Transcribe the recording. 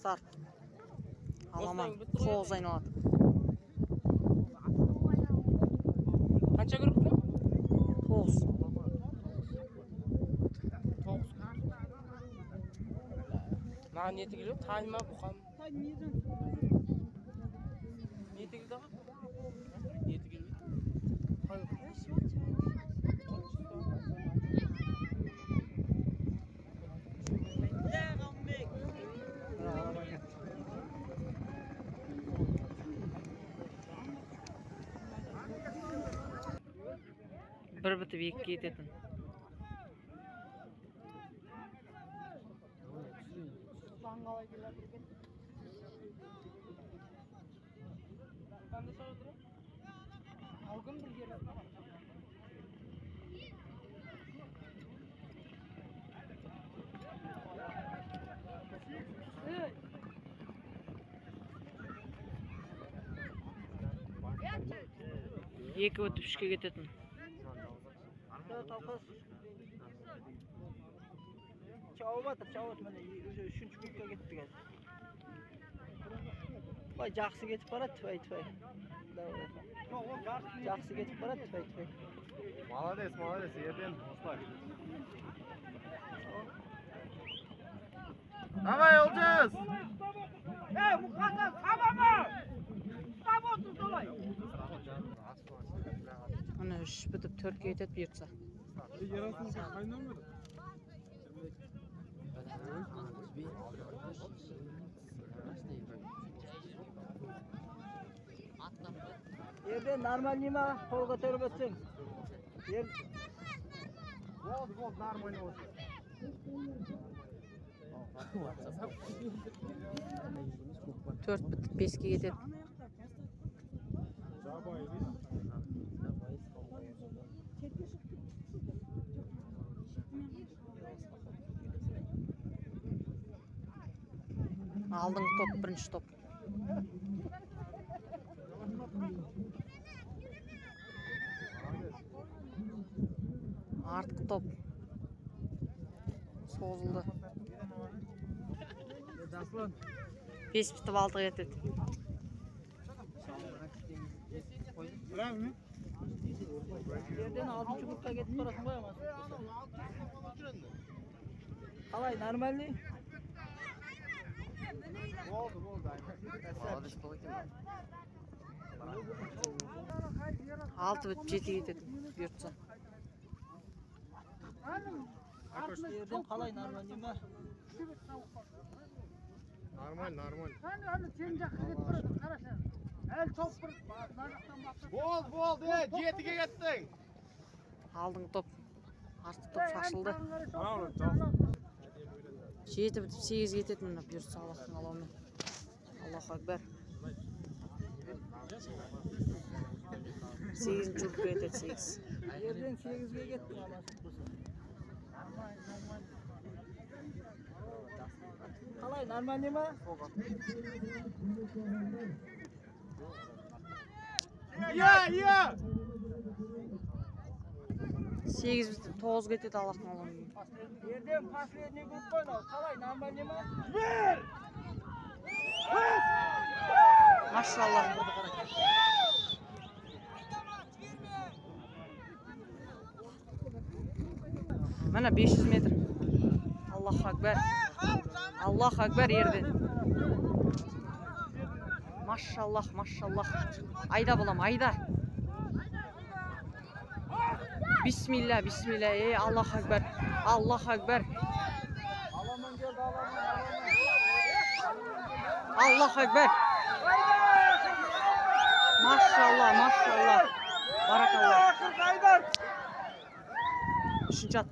Старт. Аламан. Тоғыз айналады. Қанша көріп тұр? Тоғыз. Маған неті келеді? Тайма бұқам. Неті келді аға? Неті келмейді. Bir bitip iki ketетін. Екі өтіп үшке кететін. Çavuğu batır, çavuğu batır. Üçüncü günlükte gitti gel. Vay жақсы кетіп барады, твай. Жақсы кетіп барады, твай. Молодец, ерден осылай. Давай, Олжас! Мұқасан, сабама! Саб отыр солай! Оны үш бітіп төртке кетеді бұйыртса. Yerden нормальный ма? Қол көтеріп өтсең. Болды, нормально olsun. Төрт бітіп беске кетеді. Алдыңғы топ, бірінші топ. Артқы топ. Созылды. Бес бітіп алтыға кетеді. Yerden алтыншы группқа кетіп барасың ғой амасы. Қалай, нормальный? Oldu. Алты бітіп жеті кетеді бұйыртса. Yerden қалай, нормальный ма? Нормально. Sen жаққа кетіп барасың, қараша. Әл топ бір, Болды, жетіге кеттің. Алдыңғы топ. Артқы топ шашылды. Жеті бітіп сегіз кетеді мына бұйыртса Аллахтың қалауымен. Аллаху акбар. Сегізінші группқа кетеді сегіз. Yerden сегізге кеттің амасы. Қалай, нормальный ма? Я! Сегіз бітіп тоғыз кетеді Аллахтың қалауымен. Yerden последний группа ойнау. Қалай, нормальный ма? Машаллах. Мына 500 метр. Аллаху акбар. Аллаху акбар ерден. Машаллах. Айда болам, айда. Бисмилля. Ей, Аллаху акбар. Аллаху акбар. Машаллах. Баракаллах. Үшінші ат.